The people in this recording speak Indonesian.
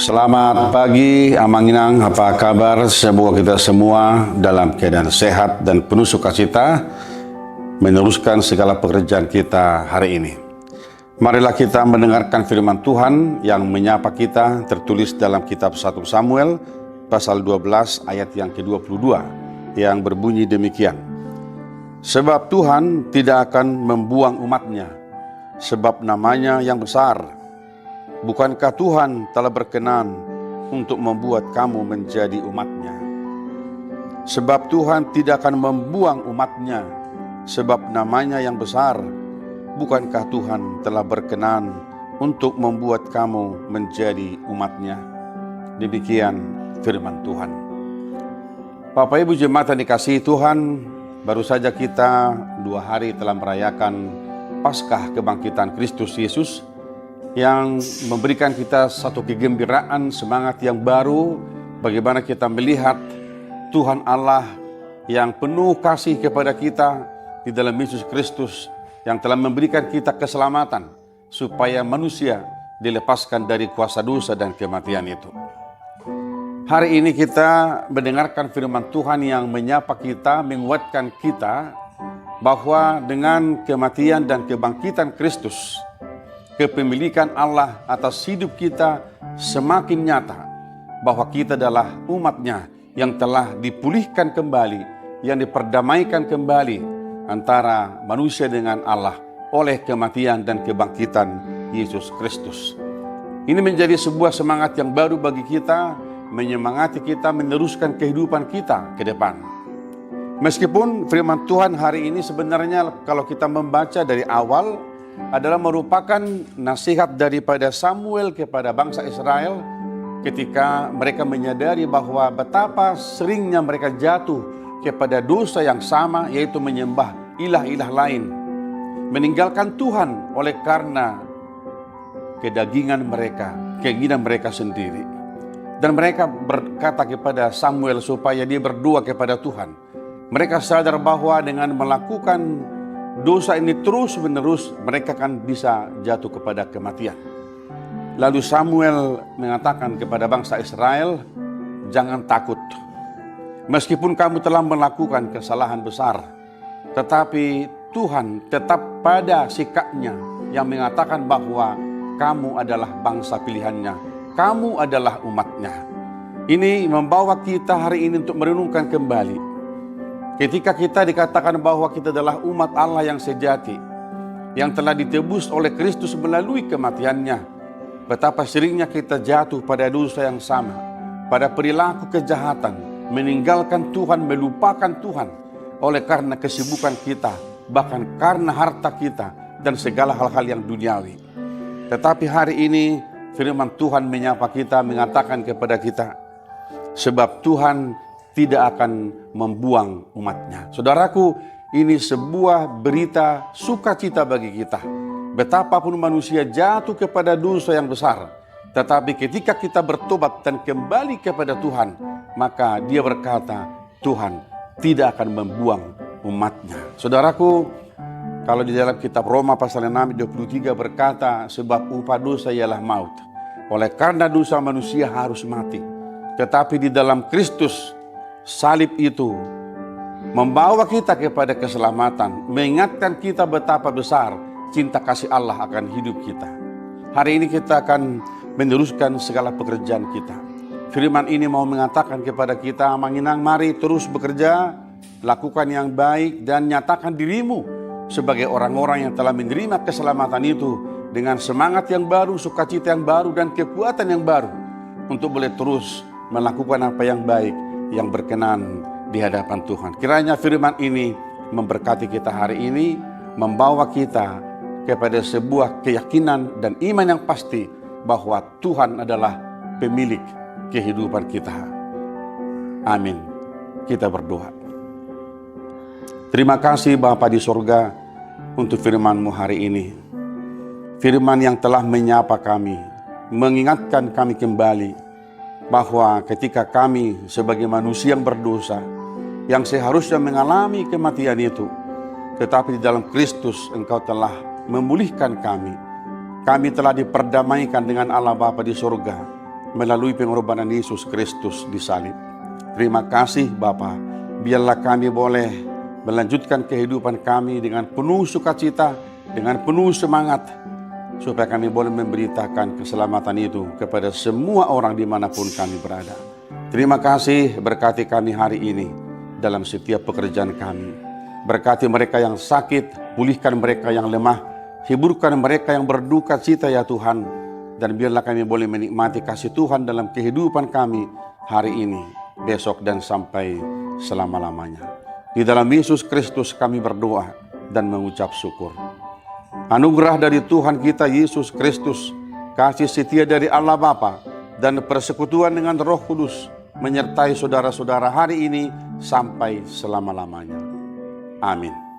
Selamat pagi, Amanginang. Apa kabar? Semoga kita semua dalam keadaan sehat dan penuh sukacita meneruskan segala pekerjaan kita hari ini. Marilah kita mendengarkan firman Tuhan yang menyapa kita, tertulis dalam kitab 1 Samuel pasal 12 ayat yang ke-22 yang berbunyi demikian. Sebab Tuhan tidak akan membuang umatnya, sebab namanya yang besar. Bukankah Tuhan telah berkenan untuk membuat kamu menjadi umatnya? Sebab Tuhan tidak akan membuang umatnya, sebab namanya yang besar. Bukankah Tuhan telah berkenan untuk membuat kamu menjadi umatnya? Demikian firman Tuhan. Bapak Ibu jemaat yang dikasihi Tuhan, baru saja kita 2 hari telah merayakan Paskah kebangkitan Kristus Yesus, yang memberikan kita satu kegembiraan, semangat yang baru, bagaimana kita melihat Tuhan Allah yang penuh kasih kepada kita di dalam Yesus Kristus, yang telah memberikan kita keselamatan supaya manusia dilepaskan dari kuasa dosa dan kematian itu. Hari ini kita mendengarkan firman Tuhan yang menyapa kita, menguatkan kita bahwa dengan kematian dan kebangkitan Kristus, kepemilikan Allah atas hidup kita semakin nyata, bahwa kita adalah umatnya yang telah dipulihkan kembali, yang diperdamaikan kembali antara manusia dengan Allah oleh kematian dan kebangkitan Yesus Kristus. Ini menjadi sebuah semangat yang baru bagi kita, menyemangati kita meneruskan kehidupan kita ke depan. Meskipun firman Tuhan hari ini sebenarnya kalau kita membaca dari awal adalah merupakan nasihat daripada Samuel kepada bangsa Israel ketika mereka menyadari bahwa betapa seringnya mereka jatuh kepada dosa yang sama, yaitu menyembah ilah-ilah lain, meninggalkan Tuhan oleh karena kedagingan mereka, keinginan mereka sendiri. Dan mereka berkata kepada Samuel supaya dia berdoa kepada Tuhan. Mereka sadar bahwa dengan melakukan dosa ini terus-menerus mereka akan bisa jatuh kepada kematian. Lalu Samuel mengatakan kepada bangsa Israel, jangan takut. Meskipun kamu telah melakukan kesalahan besar, tetapi Tuhan tetap pada sikapnya yang mengatakan bahwa kamu adalah bangsa pilihannya, kamu adalah umatnya. Ini membawa kita hari ini untuk merenungkan kembali. Ketika kita dikatakan bahwa kita adalah umat Allah yang sejati, yang telah ditebus oleh Kristus melalui kematiannya, betapa seringnya kita jatuh pada dosa yang sama, pada perilaku kejahatan, meninggalkan Tuhan, melupakan Tuhan, oleh karena kesibukan kita, bahkan karena harta kita, dan segala hal-hal yang duniawi. Tetapi hari ini firman Tuhan menyapa kita, mengatakan kepada kita, sebab Tuhan tidak akan membuang umatnya. Saudaraku, ini sebuah berita sukacita bagi kita. Betapapun manusia jatuh kepada dosa yang besar, tetapi ketika kita bertobat dan kembali kepada Tuhan, maka dia berkata, Tuhan tidak akan membuang umatnya. Saudaraku, kalau di dalam kitab Roma pasal 6 ayat 23 berkata, sebab upah dosa ialah maut. Oleh karena dosa manusia harus mati. Tetapi di dalam Kristus, salib itu membawa kita kepada keselamatan, mengingatkan kita betapa besar cinta kasih Allah akan hidup kita. Hari ini kita akan meneruskan segala pekerjaan kita. Firman ini mau mengatakan kepada kita, Manginang, mari terus bekerja, lakukan yang baik dan nyatakan dirimu sebagai orang-orang yang telah menerima keselamatan itu dengan semangat yang baru, sukacita yang baru, dan kekuatan yang baru untuk boleh terus melakukan apa yang baik, yang berkenan di hadapan Tuhan. Kiranya firman ini memberkati kita hari ini, membawa kita kepada sebuah keyakinan dan iman yang pasti bahwa Tuhan adalah pemilik kehidupan kita. Amin. Kita berdoa. Terima kasih Bapa di sorga untuk firman-Mu hari ini. Firman yang telah menyapa kami, mengingatkan kami kembali bahwa ketika kami sebagai manusia yang berdosa, yang seharusnya mengalami kematian itu, tetapi di dalam Kristus Engkau telah memulihkan kami. Kami telah diperdamaikan dengan Allah Bapa di surga. melalui pengorbanan Yesus Kristus di salib. Terima kasih Bapa, biarlah kami boleh melanjutkan kehidupan kami dengan penuh sukacita, dengan penuh semangat, supaya kami boleh memberitakan keselamatan itu kepada semua orang dimanapun kami berada. Terima kasih, berkati kami hari ini dalam setiap pekerjaan kami. Berkati mereka yang sakit, pulihkan mereka yang lemah, hiburkan mereka yang berduka cita ya Tuhan. Dan biarlah kami boleh menikmati kasih Tuhan dalam kehidupan kami hari ini, besok dan sampai selama-lamanya. Di dalam Yesus Kristus kami berdoa dan mengucap syukur. Anugerah dari Tuhan kita Yesus Kristus, kasih setia dari Allah Bapa, dan persekutuan dengan Roh Kudus menyertai saudara-saudara hari ini sampai selama-lamanya. Amin.